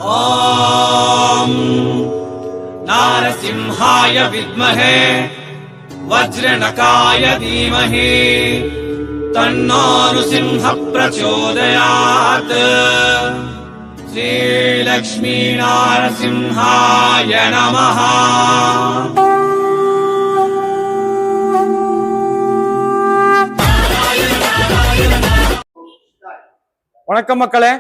ॐ नारसिंहाय विद्महे वज्रनकाय धीमहि तन्नो नृसिंह प्रचोदयात् श्रीलक्ष्मी नारसिंहाय नमः வணக்கம் மக்களே,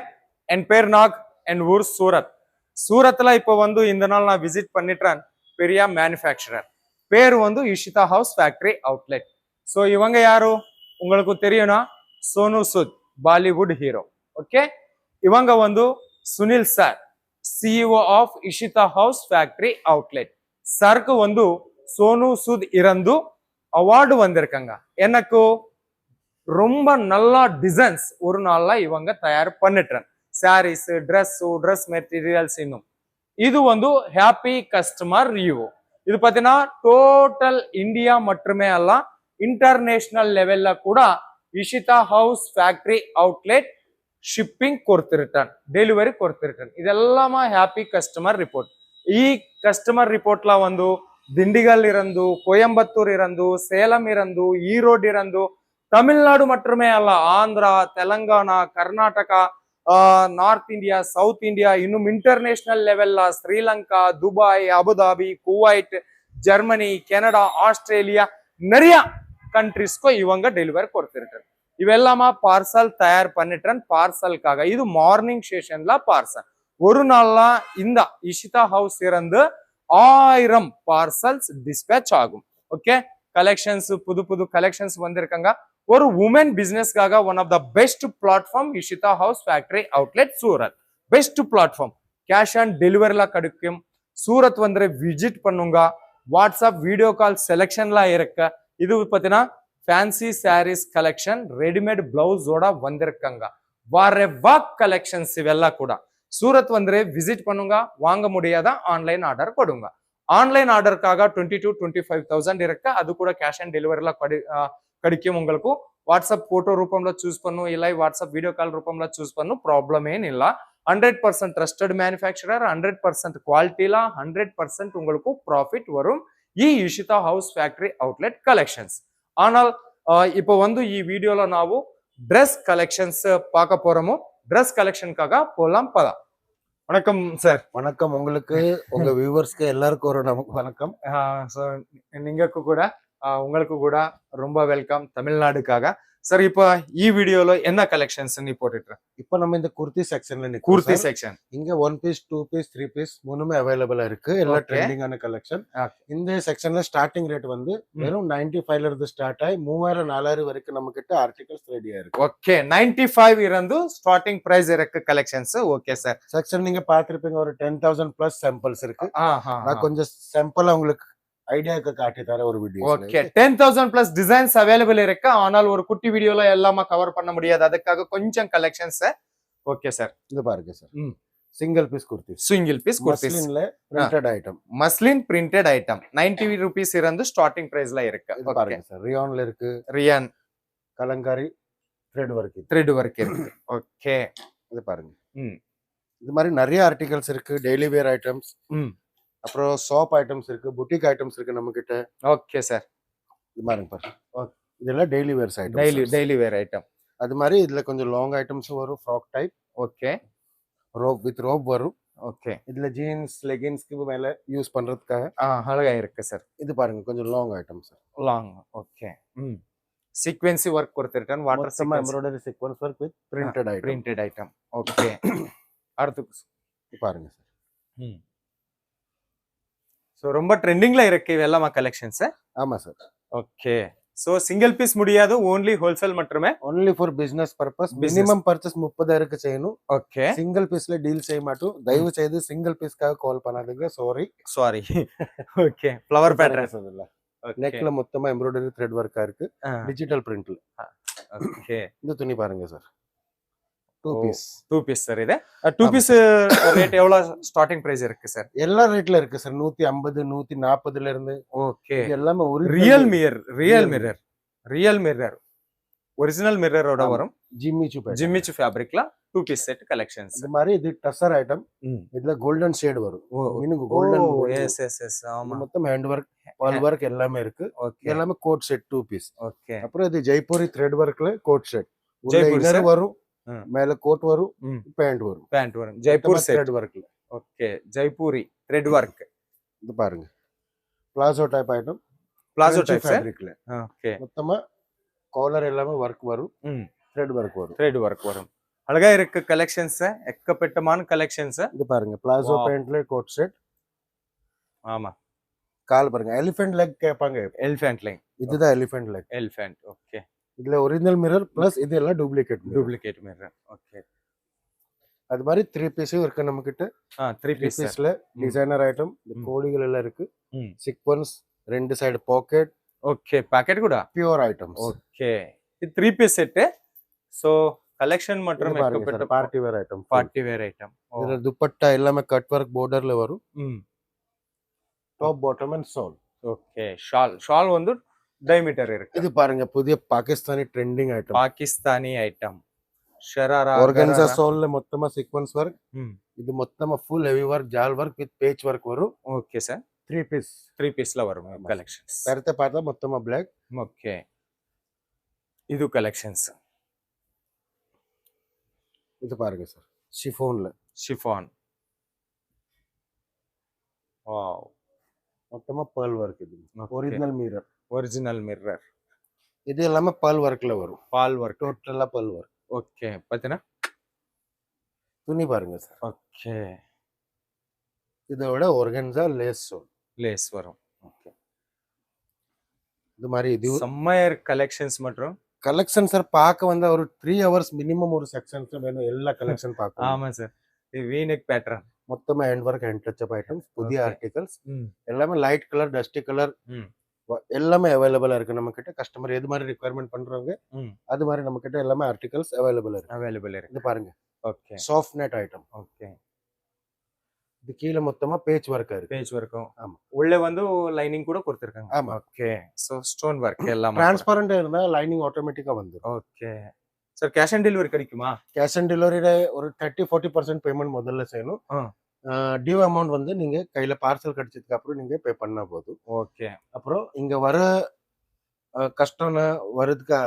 என் பேர் நாக், என் ஊர் சூரத். சூரத்ல இப்போ இந்த நாள் நான் விசிட் பண்ணிட்டேன். பெரிய மேனுஃபேக்சரர் பேர் Ishita house factory outlet. So இவங்க யாரு உங்களுக்கு தெரியும்னா, Sonu Sood, Bollywood hero. Okay, இவங்க Sunil sir, CEO of Ishita house factory outlet. சருக்கு சோனு சூத் இறந்து அவார்டு வந்திருக்காங்க. எனக்கு ரொம்ப நல்ல டிசைன்ஸ் ஒரு நாள்ல இவங்க தயார் பண்ணிட்டேன். Saris, dress materials. இன்னும் இது ஹாப்பி கஸ்டமர் ரிவ்யூ. இது பார்த்தீங்கன்னா டோட்டல் இந்தியா மட்டுமே அல்ல, இன்டர்நேஷனல் லெவல்ல கூட Ishita house factory outlet shipping ಕೊಡ್ತಿರ್ತಾನೆ, ಡೆಲಿವರಿ ಕೊಡ್ತಿರ್ತಾನೆ. ಇದೆಲ್ಲಮ ಹ್ಯಾಪಿ ಕಸ್ಟಮರ್ ರಿಪೋರ್ಟ್. ಈ ಕಸ್ಟಮರ್ ರಿಪೋರ್ಟ್ಲ திண்டிகல் இருந்து, கோயம்புத்தூர் இருந்து, சேலம் இருந்து, ஈரோடு இருந்து, தமிழ்நாடு மட்டுமே அல்ல, Andhra, Telangana, Karnataka, north India, south India, இன்னும் இன்டர்நேஷனல் லெவல்ல Sri Lanka, Dubai, Abu Dhabi, Kuwait, Germany, Canada, Australia, நிறைய கண்ட்ரிஸ்க்கு இவங்க டெலிவரி கொடுத்துருக்காரு. இவெல்லாமா பார்சல் தயார் பண்ணிட்டேன். பார்சலுக்காக இது மார்னிங் செஷன்ல பார்சல். ஒரு நாள்ல இந்த இஷிதா ஹவுஸ் இருந்து 1000 பார்சல்ஸ் டிஸ்பேச் ஆகும். ஓகே, கலெக்ஷன்ஸ் புது புது கலெக்ஷன்ஸ் வந்திருக்காங்க. ஒரு உமன் பிசினஸ்க்காக one of the best platform Ishita house factory outlet Surat. Best platform, cash on டெலிவரில கிடைக்கும். சூரத் விசிட் பண்ணுங்க. வாட்ஸ்அப் வீடியோ கால் செலெக்ஷன்ல இருக்கு. இது பார்த்தீங்கன்னா ஃபேன்சி சாரீஸ் கலெக்ஷன், ரெடிமேட் பிளவுஸோட வந்திருக்காங்க. வாரெவா கலெக்ஷன்ஸ் இவெல்லாம் கூட சூரத் விசிட் பண்ணுங்க. வாங்க முடியாத ஆன்லைன் ஆர்டர் கொடுங்க. ஆன்லைன் ஆர்டருக்காக 20,000 to 25,000 இருக்கு. அது கூட கேஷ் ஆன் டெலிவரில கிடைக்கும். உங்களுக்கு வாட்ஸ்அப் போட்டோ ரூபம்ல சூஸ் பண்ணும், இல்லை வாட்ஸ்அப் வீடியோ கால் ரூபம்ல சூஸ் பண்ணும். ப்ராப்ளம் ஏனிಲ್ಲ. 100% ட்ரஸ்டட் மேனுஃபேக்சரர், 100% குவாலிட்டில 100% உங்களுக்கு ப்ராஃபிட் வரும் ಈ Ishita house factory outlet collections. ஆனால் இப்போ ಈ வீடியோல ನಾವು ட்ரெஸ் கலெக்ஷன்ஸ் பார்க்க போறோமோ. ட்ரெஸ் கலெக்ஷனுக்காக போலாம் பத. வணக்கம் சார். வணக்கம் உங்களுக்கு, உங்க வியூவர்ஸ்க்கு எல்லாருக்கும் ஒரு நமக்கு வணக்கம். நீங்களுக்கு கூட உங்களுக்கு கூட ரொம்ப வெல்கம் தமிழ்நாடுக்காக. சார், இப்போ ಈ வீடியோல என்ன கலெக்ஷன்ஸ் நீ போட்டுட்டு? இப்போ நம்ம இந்த குர்த்தி செக்ஷன்ல நிக்கோம். குர்த்தி செக்ஷன் இங்க 1 பீஸ், 2 பீஸ், 3 பீஸ் மூணுமே அவைலபிளா இருக்கு. எல்லாம் ட்ரெண்டிங்கான கலெக்ஷன். இந்த செக்ஷன்ல ஸ்டார்டிங் ரேட் வெறும் 95ல இருந்து ஸ்டார்ட் ஆகி 3000 4000 வரைக்கும் நம்ம கிட்ட ஆர்டிகல்ஸ் ரெடியா இருக்கு. ஓகே, 95 இருந்து ஸ்டார்டிங் பிரைஸ் இருக்கு கலெக்ஷன்ஸ். Okay sir. செக்ஷன் நீங்க பாத்திருப்பீங்க, ஒரு 10,000 பிளஸ் சாம்பிள்ஸ் இருக்கு. நான் கொஞ்சம் சாம்பிள் உங்களுக்கு ஐடியாக்கு காட்டி தர ஒரு video. Okay, 10,000 plus designs available இருக்கு. ஆனால் ஒரு குட்டி வீடியோல எல்லாமே கவர் பண்ண முடியாது, அதுக்காக கொஞ்சம் கலெக்ஷன்ஸ். ஓகே சார், இது பாருங்க sir. Single piece kurti, single piece kurti, மஸ்லின்ல printed item, muslin printed item 90 rupees இருந்து ஸ்டார்டிங் பிரைஸ்ல இருக்கு. இது பாருங்க சார், ரியான்ல இருக்கு. ரியான் கலங்காரி த்ரெட் வர்க் இருக்கு. ஓகே, இது பாருங்க. இது மாதிரி நிறைய ஆர்டிகல்ஸ் இருக்கு. டெய்லி வேர் ஐட்டம்ஸ், அப்புறம் ஷாப் ஐட்டம்ஸ் இருக்கு, புட்டிக் ஐட்டம்ஸ் இருக்கு நம்ம கிட்ட. ஓகே சார், இது பாருங்க பாருங்க. இதெல்லாம் daily wears item, daily wear item. அது மாதிரி இதுல கொஞ்சம் லாங் ஐட்டம்ஸ் வரும், frock type. Okay, robe with robe வரும். ஓகே, இதுல ஜீன்ஸ் லெகின்ஸ்க்கு மேல யூஸ் பண்றதுக்காக அழகா இருக்கு சார். இது பாருங்க, கொஞ்சம் long item sir. Long. Okay, sequence work கொடுத்திருக்கேன். வாட்டர் சம்ம embroidery sequence work with printed item. Okay, அடுத்து பாருங்க சார். சோ ரொம்ப ட்ரெண்டிங்ல இருக்கு இவெல்லாம் கலெக்ஷன்ஸ். ஆமா sir. Okay, so single piece முடியாது, ஓன்லி ஹோல்சேல் மட்டுமே. Only for business purpose. Minimum purchase 30,000 செய்யணும். ஓகே, சிங்கிள் பீஸ்ல டீல் செய்ய மாட்டோம். தயவு செய்து சிங்கிள் பீஸ்க்காக கால் பண்ணாதீங்க. சாரி. ஓகே, ஃப்ளவர் பேட்டர்ன்ஸ் இல்ல, நெக்ல மொத்தமா எம்ப்ராய்டரி த்ரெட் வர்க்கா இருக்கு, டிஜிட்டல் பிரிண்ட்ல. ஓகே, இந்த துணி பாருங்க சார். 2 piece sir. இது 2 பீஸ் ரேட் எவ்வளவு ஸ்டார்டிங் பிரைஸ் இருக்கு சார்? எல்லா ரேட்ல இருக்கு சார். 150 140ல இருந்து. ஓகே, எல்லாமே ஒரு ரியல் மிரர் ஒரிஜினல் மிரரோட வரும். ஜிம்மிச்சு ஃபேப்ரிக்ல 2 பீஸ் செட் கலெக்ஷன்ஸ். இந்த மாதிரி இது டசர் ஐட்டம். இதுல கோல்டன் ஷேட் வரும். மீனுக்கு கோல்டன். S S S. ஆமா. மொத்தம் ஹேண்ட் வர்க், பால் வர்க் எல்லாமே இருக்கு. எல்லாமே கோட் செட் 2 பீஸ். ஓகே. அப்புறம் இது ஜெய்ப்பூரி த்ரெட் வர்க்ல கோட் செட். ஜெய்ப்பூரி வரும், மேல கோட் வரும், பேண்ட் வரும். ஜெய்ப்பூர் த்ரெட் வர்க்ல. ஓகே. Jaipuri thread work. இது பாருங்க, palazzo type item. Palazzo type ஃபேப்ரிக்ல. ஓகே. மொத்தமா காலர் எல்லாமே வர்க் வரும், த்ரெட் வர்க் வரும். அழகா இருக்கு கலெக்ஷன்ஸ், எக்கச்சக்கமான கலெக்ஷன்ஸ். இது பாருங்க, பிளாசோ பேண்ட்ல கோட் செட். ஆமா. கால் பாருங்க, எலிஃபென்ட் லெக் கேட்பாங்க. Elephant leg. இதுதான் எலிஃபென்ட் லெக். எலிஃபென்ட். ஓகே. இதுல ஒரிஜினல் மிரர் பிளஸ் இது எல்லாம் டூப்ளிகேட் மிரர். ஓகே. அது மாதிரி 3 பீஸும் இருக்கு நம்ம கிட்ட. 3 பீஸ்ல டிசைனர் ஐட்டம். இந்த கோடிகள் எல்லாம் இருக்கு. சீக்வென்ஸ், ரெண்டு சைடு பாக்கெட். ஓகே. பாக்கெட் கூட பியூர் ஐட்டம்ஸ். ஓகே. இது 3 பீஸ் செட். சோ கலெக்ஷன் மற்றும் எக்கச்சக்க பார்ட்டி வேர் ஐட்டம். இதுல துப்பட்டா எல்லாமே கட் வர்க் பார்டர்ல வரும். Top bottom and shawl. Okay. Shawl வந்து டயமீட்டர் இருக்கு. இது பாருங்க, புதிய Pakistani trending item. Sharara organza சால்ல மொத்தமா சீக்வென்ஸ் வர்க். இது மொத்தமா ஃபுல் ஹெவி வர்க், ஜால் வர்க் வித் பேட்ச் வர்க் வரும். Okay sir. 3 பீஸ்ல வரும் கலெக்ஷன்ஸ். பரத்தை பார்த்தா மொத்தமா black. ஓகே. இது கலெக்ஷன்ஸ். இது பாருங்க சார், ஷிஃபான். வாவ். மொத்தமா pearl work. இது ஒரிஜினல் மிரர். இது எல்லாமே pearl workல வரும். டோட்டலா pearl work. ஓகே. பாத்தீனா துணி பாருங்க சார். ஓகே. இதோட ஆர்கன்சா லேஸ் வரும். ஓகே. இது மாதிரி இது சம்மர் கலெக்ஷன்ஸ் மற்றும் கலெக்ஷன் சார் பார்க்க வந்தா ஒரு 3 hours மினிமம் ஒரு செக்ஷன்ஸ் வேணும். எல்லா கலெக்ஷன் பார்க்கணும். ஆமா சார். இது வீநெக் பேட்டர்ன். மொத்தமா hand work, hand touch up items, புதிய ஆர்டிகல்ஸ். எல்லாமே லைட் கலர், டஸ்டி கலர் எல்லாமே அவைலபிளா இருக்கு நம்ம கிட்ட. கஸ்டமர் எது மாதிரி ரிக்வயர்மெண்ட் பண்றாங்க அது மாதிரி நம்ம கிட்ட எல்லாமே ஆர்டிகல்ஸ் அவைலபிள் இருக்கு. இது பாருங்க. Okay. Soft net item. Okay. இது கீழ மொத்தமா பேட்ச் வர்க் இருக்கு. பேட்ச் வர்க்கும். ஆமா. உள்ள வந்து லைனிங் கூட கொடுத்திருக்காங்க. ஆமா. ஓகே. சோ ஸ்டோன் வர்க் எல்லாம் டிரான்ஸ்பரண்டா இருந்தா லைனிங் ஆட்டோமேட்டிக்கா வந்துரும். Okay. Sir cash on delivery கிடைக்குமா? கேஷ் ஆன் டெலிவரியில ஒரு 30-40% பேமெண்ட் முதல்ல செய்யணும். டியூ அமௌண்ட் வந்து நீங்க கையில பார்சல் கிடைச்சதுக்கு அப்புறம் நீங்க பே பண்ணா போதும். ஓகே. அப்புறம் இங்க வர கஸ்டமர் வரதுக்கு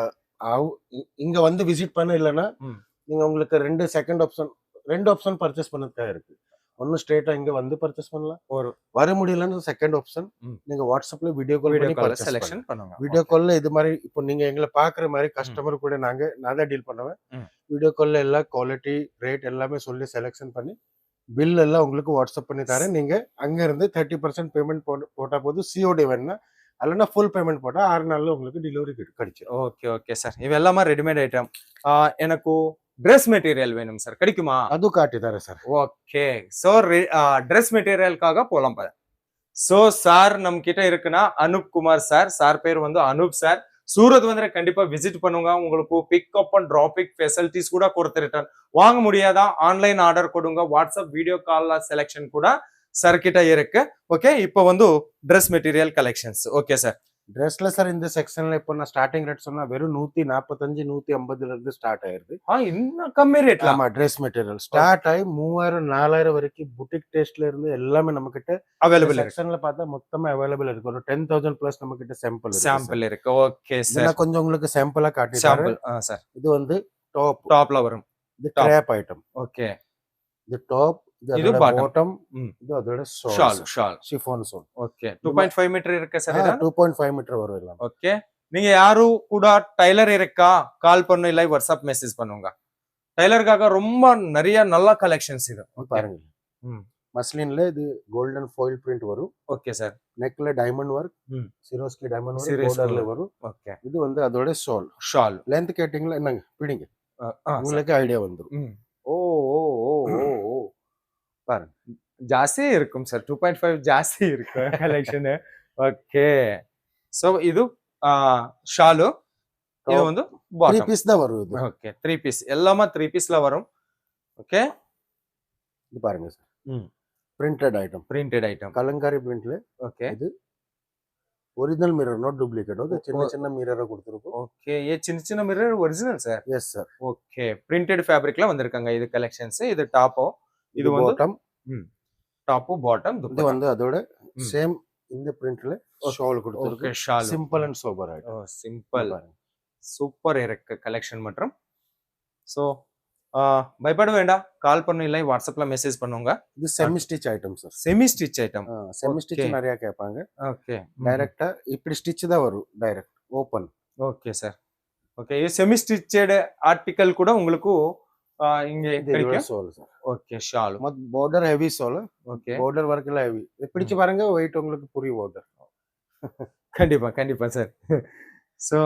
இங்க வந்து விசிட் பண்ண இல்லைன்னா நீங்க உங்களுக்கு ரெண்டு ஆப்ஷன் பர்ச்சேஸ் பண்ணதுக்காக இருக்கு. ஒன்னு ஸ்ட்ரெயிட்டா இங்க வந்து பர்ச்சேஸ் பண்ணலாம். ஒரு வர முடியலன்னு செகண்ட் ஆப்ஷன் நீங்க வாட்ஸ்அப்ல வீடியோ கால் பண்ணி செலக்ஷன் பண்ணுங்க. வீடியோ கால்ல இது மாதிரி இப்போ நீங்க எங்களை பாக்குற மாதிரி கஸ்டமர் கூட நான் தான் டீல் பண்ணுவேன். வீடியோ கால்ல எல்லா குவாலிட்டி ரேட் எல்லாமே சொல்லி செலக்ஷன் பண்ணி பில் எல்லாம் உங்களுக்கு வாட்ஸ்அப் பண்ணி தரேன். நீங்க அங்க இருந்து 30% பேமெண்ட் போட்டா போதும். சிஓடி வேணும்னா அல்லனா ஃபுல் பேமெண்ட் போட்டா 6 நாள்ல உங்களுக்கு டெலிவரி கிடைச்சிடும். ஓகே. Okay sir. இவெல்லாம் ரெடிமேட் ஐட்டம். எனக்கு ட்ரெஸ் மெட்டீரியல் வேணும் சார், கிடைக்குமா? அது காட்டி தரேன் சார். ஓகே. சோ ட்ரெஸ் மெட்டீரியலுக்காக போலாம். சோ சார் நம்ம கிட்ட இருக்குன்னா அனுப் குமார் சார் பேர் வந்து அனுப் சார். சூரத் வந்து கண்டிப்பா விசிட் பண்ணுங்க. உங்களுக்கு பிக்அப் அண்ட் டிராபிக் ஃபெசிலிட்டிஸ் கூட கொடுத்துருட்டேன். வாங்க முடியாதா ஆன்லைன் ஆர்டர் கொடுங்க. வாட்ஸ்அப் வீடியோ கால்ல செலக்ஷன் கூட சார் கிட்ட இருக்கு. ஓகே. இப்போ வந்து dress material collections. Okay sir. ட்ரெஸ்ல சார் இந்த செக்ஷன்ல இப்போ நான் ஸ்டார்டிங் ரேட் சொன்னா வெறும் 145 150ல இருந்து ஸ்டார்ட் ஆயிருது. இன்னும் கம்மி ரேட்ல. ஆமா. ட்ரெஸ் மெட்டீரியல் ஸ்டார்ட் ஆகி 3000 4000 வரைக்கும் புட்டிக் டேஸ்ட்ல இருந்து எல்லாமே நம்ம கிட்ட அவைலபிள். செக்ஷன்ல பார்த்தா மொத்தமா அவைலபிள் இருக்கு. ஒரு 10,000 பிளஸ் நம்ம கிட்ட சாம்பிள் இருக்கு. Okay sir. நான் கொஞ்சம் உங்களுக்கு சாம்பிளா காட்டி சாம்பிள். சார் இது வந்து டாப்ல வரும். இது கிராப் ஐட்டம். ஓகே. இது டாப், இது பாட்டம், இது அதோட ஷால் ஷிஃபான் சால். ஓகே. 2.5 மீட்டர் இருக்கு சார். 2.5 மீட்டர் வரும் எல்லாம். ஓகே. நீங்க யாரு கூட டைலர் இருக்கா கால் பண்ணு, இல்ல வாட்ஸ்அப் மெசேஜ் பண்ணுங்க. டைலருக்காக ரொம்ப நிறைய நல்ல கலெக்ஷன்ஸ் இது பாருங்க. மஸ்லின்ல இது கோல்டன் ஃபாயில் பிரிண்ட் வரும். Okay sir. நெக்ல diamond work, Swarovski diamond work பார்டர்ல வரும். ஓகே. இது வந்து அதோட ஷால் லெந்த் கேட்டிங்ல என்னங்க பிடிங்க உங்களுக்கு ஐடியா வந்துரும். ஓ ஓ ஓ ஓ பாருங்க, ஜாஸ்தி இருக்கும் சார். 2.5 ஜாஸ்தி இருக்கு கலெக்ஷன். ஓகே. சோ இது ஷாலு, இது வந்து 3 பீஸ் தான் வரும் இது. ஓகே. 3 பீஸ் எல்லாமே 3 பீஸ்ல வரும். ஓகே. இது பாருங்க சார். பிரிண்டட் ஐட்டம் கலங்காரி பிரிண்ட்ல. ஓகே. இது original mirror not duplicate okay చిన్న చిన్న మిర్రర్ கொடுத்திருக்கோம் ஓகே ये சின்ன சின்ன mirror original sir yes sir okay printed ஃபேப்ரிக்ல வந்திருக்காங்க இது கலெக்ஷன்ஸ் இது டாப்போ இது வந்து பாட்டம் டாப்பு பாட்டம் இது வந்து அதோட சேம் இந்த பிரிண்ட்ல ஷால் கொடுத்திருக்கு ஷால் சிம்பிள் அண்ட் சோபர் ஆயிட்டு சிம்பிள் சூப்பர் இருக்கு கலெக்ஷன் மற்றும் சோ பயப்பட வேண்டாம் கால் பண்ணு இல்லை வாட்ஸ்அப்ல மெசேஜ் பண்ணுங்க இது semi stitch item sir semi stitch item semi stitch நிறைய கேட்பாங்க ஓகே டைரக்டா இப்படி ஸ்டிச் தான் வரும் direct open okay sir okay ये செமி ஸ்டிச்சட் ஆர்டிகல் கூட உங்களுக்கு இங்க கிடைக்கும் சோல் சார் ஓகே ஷால் மத் border heavy சோல் ஓகே border work எல்லாம் heavy பிடிச்சு பாருங்க weight உங்களுக்கு புரியும் border கண்டிப்பா கண்டிப்பா சார் சோ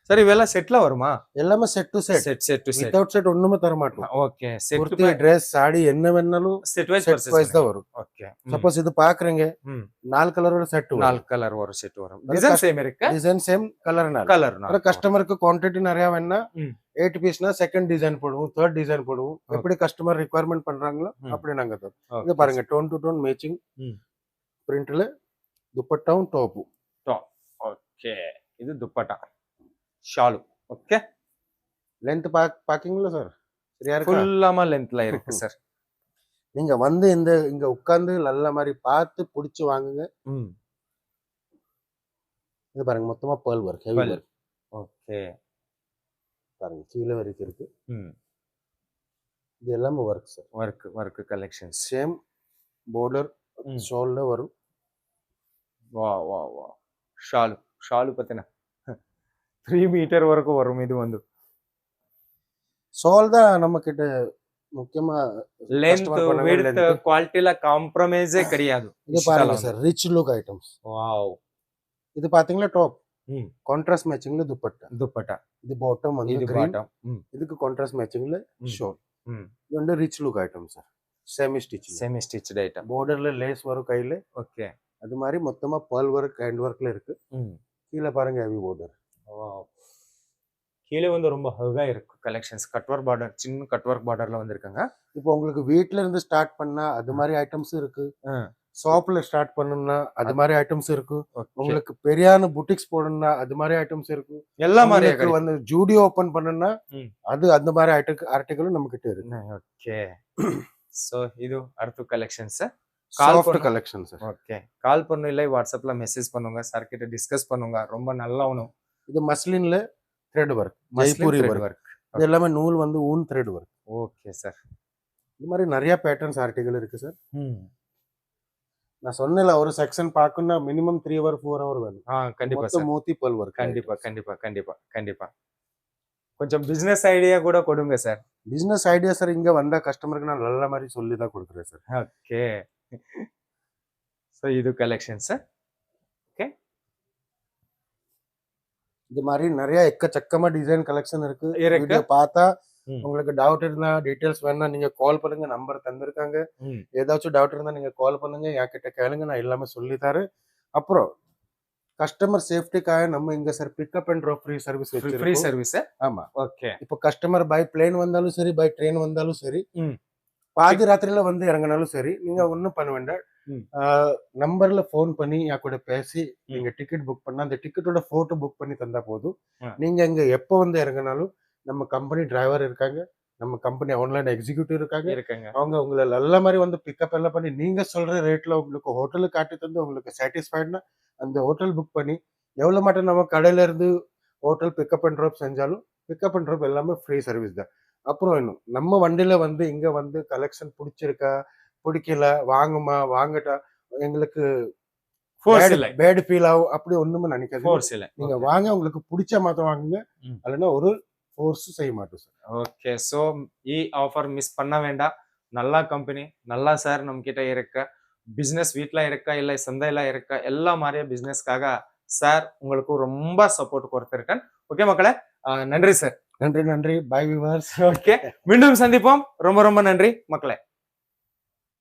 சார் இவெல்லாம் செட்ல வருமா எல்லாமே set to set set to set without set ஒண்ணுமே தர மாட்டோம் ஓகே செட் குர்த்தி Dress சாடி என்ன வேணாலும் செட் வைஸ் தான் வரும் ஓகே சப்போஸ் இது பாக்குறீங்க நாலு கலரோட செட் வரும் நாலு கலர் ஒரு செட் வரும் டிசைன் சேம் இருக்கு டிசைன் சேம் கலர்னா கலர்னா கஸ்டமருக்கு குவாண்டிட்டி நிறைய வேணா 8 பீஸ்னா செகண்ட் டிசைன் போடுவோம் தேர்ட் டிசைன் போடுவோம் எப்படி கஸ்டமர் ரிக்வயர்மென்ட் பண்றாங்களோ அப்படி நாங்க தரோம் இது பாருங்க டோன் டு டோன் மேட்சிங் பிரிண்ட்ல துப்பட்டாவும் டாப்பும் டாப் ஓகே இது துப்பட்டா ஷாலு ஓகே லென்த் பாக்கிங்களா சார் சரியா இருக்கு ஃபுல்லாமா லென்த்ல இருக்கு சார் நீங்க வந்து இந்த இங்க உட்கார்ந்து நல்ல மாதிரி பார்த்து புடிச்சு வாங்குங்க இது பாருங்க மொத்தமா pearl work heavy work okay பாருங்க கீழ வரைக்கும் இருக்கு இது எல்லாமே work sir work collections same border ஷால்ல வரும் வா வா வா ஷாலு பத்தினா 3 மீட்டர் வரைக்கும் வரும் இது வந்து ஷால் தான் நம்ம கிட்ட முக்கியமா லென்த் விட்த் குவாலிட்டில காம்ப்ரமைஸே கிடையாது இது பாருங்க sir rich look items wow இது பாத்தீங்களா டாப் கான்ட்ராஸ்ட் மேட்சிங்ல துப்பட்டா இது பாட்டம் வந்து இது green பாட்டம் இதுக்கு கான்ட்ராஸ்ட் மேட்சிங்ல ஷால் இது வந்து rich look item sir semi stitched item borderல லேஸ் வரும் கையில ஓகே அது மாதிரி மொத்தமா pearl work ஹேண்ட் ஒர்க்ல இருக்கு கீழ பாருங்க ஹெவி border வாவ் கீழே வந்து ரொம்ப ஹெவியா இருக்கு கலெக்ஷன்ஸ் கட்வொர்க் பார்டர் சின்ன கட்வொர்க் பார்டர்ல வந்திருக்காங்க இப்போ உங்களுக்கு வீட்ல இருந்து ஸ்டார்ட் பண்ணா அது மாதிரி ஐட்டம்ஸ் இருக்கு ஷாப்ல ஸ்டார்ட் பண்ணனும்னா அது மாதிரி ஐட்டம்ஸ் இருக்கு உங்களுக்கு பெரியான புட்டிக்ஸ் போடணும்னா அது மாதிரி ஐட்டம்ஸ் இருக்கு எல்லா மாதிரி வந்து ஜூடியோ ஓபன் பண்ணனும்னா அது அந்த மாதிரி ஆர்டிகலும் நம்ம கிட்ட இருக்கு ஓகே சோ இது அடுத்த collections soft collections okay call பண்ணு இல்லை வாட்ஸ்அப்ல மெசேஜ் பண்ணுங்க சார் கிட்ட டிஸ்கஸ் பண்ணுங்க ரொம்ப நல்லா ஒண்ணும் இது மஸ்லின்ல த்ரெட் வர்க் ஜெய்ப்பூரி வர்க் இது எல்லாமே நூல் வந்து ஊன் த்ரெட் வர்க் ஓகே சார் இது மாதிரி நிறைய பேட்டர்ன்ஸ் ஆர்டிகல் இருக்கு சார் நான் சொன்னல ஒரு செக்ஷன் பார்க்கணும்னா மினிமம் 3 hour 4 hour வேணும் கண்டிப்பா சார் மோத்தி pearl work கண்டிப்பா கொஞ்சம் பிசினஸ் ஐடியா கூட கொடுங்க சார் பிசினஸ் ஐடியா சார் இங்க வந்தா கஸ்டமருக்கு நான் நல்ல மாதிரி சொல்லி தான் கொடுக்குறேன் சார் ஓகே சோ இது கலெக்ஷன் சார் ஓகே இது மாதிரி நிறைய எக்கச்சக்கமா டிசைன் கலெக்ஷன் இருக்கு வீடியோ பார்த்தா உங்களுக்கு டவுட் இருந்தா டீடைல்ஸ் வேணா நீங்க கால் பண்ணுங்க நம்பர் தந்திருக்காங்க ஏதாச்சும் டவுட் இருந்தா நீங்க கால் பண்ணுங்க என்கிட்ட கேளுங்க நான் எல்லாமே சொல்லி தரேன் அப்புறம் கஸ்டமர் சேஃப்டிக்காக நம்ம இங்க sir pickup and drop free service வச்சிருக்கோம் ஃப்ரீ சர்வீஸ் ஆமா ஓகே இப்போ கஸ்டமர் பை பிளேன் வந்தாலும் சரி பை ட்ரெயின் வந்தாலும் சரி பாதி ராத்திரில வந்து இறங்கினாலும் சரி நீங்க ஒன்றும் பண்ண வேண்டாம் நம்பர்ல போன் பண்ணி என் கூட பேசி நீங்க டிக்கெட் புக் பண்ணா அந்த டிக்கெட்டோட போட்டோ புக் பண்ணி தந்தா போதும் நீங்க இங்க எப்போ வந்து இறங்கினாலும் நம்ம கம்பெனி டிரைவர் இருக்காங்க நம்ம கம்பெனி ஆன்லைன் எக்ஸிக்யூட்டிவ் இருக்காங்க அவங்க உங்களை நல்ல மாதிரி வந்து பிக்கப் எல்லாம் பண்ணி நீங்க சொல்ற ரேட்ல உங்களுக்கு ஹோட்டலுக்கு காட்டி தந்து உங்களுக்கு சாட்டிஸ்ஃபைட்னா அந்த ஹோட்டல் புக் பண்ணி எவ்வளவு மட்டும் நம்ம கடையில இருந்து ஹோட்டல் பிக்கப் அண்ட் ட்ராப் செஞ்சாலும் பிக்கப் அண்ட் ட்ராப் எல்லாமே ஃப்ரீ சர்வீஸ் தான் அப்புறம் இன்னும் நம்ம வண்டியில வந்து இங்க வந்து கலெக்ஷன் பிடிச்சிருக்கா பிடிக்கல வாங்குமா வாங்கட்டா எங்களுக்கு பேட் ஃபீல் ஆகும் அப்படி ஒண்ணுமே நினைக்காது நீங்க வாங்க உங்களுக்கு பிடிச்ச மாதிரி வாங்குங்க இல்லைன்னா ஒரு ஃபோர்ஸ் செய்ய மாட்டோம் sir okay so offer miss பண்ண வேண்டாம் நல்ல கம்பெனி நல்லா சார் நம்ம கிட்ட இருக்க பிசினஸ் வீட்ல இருக்கா இல்ல சந்தையில இருக்கா எல்லா மாதிரியே பிசினஸ்க்காக சார் உங்களுக்கு ரொம்ப சப்போர்ட் கொடுத்திருக்கேன் ஓகே மக்களே நன்றி சார் நன்றி பை வியூவர்ஸ் ஓகே மீண்டும் சந்திப்போம் ரொம்ப நன்றி மக்களே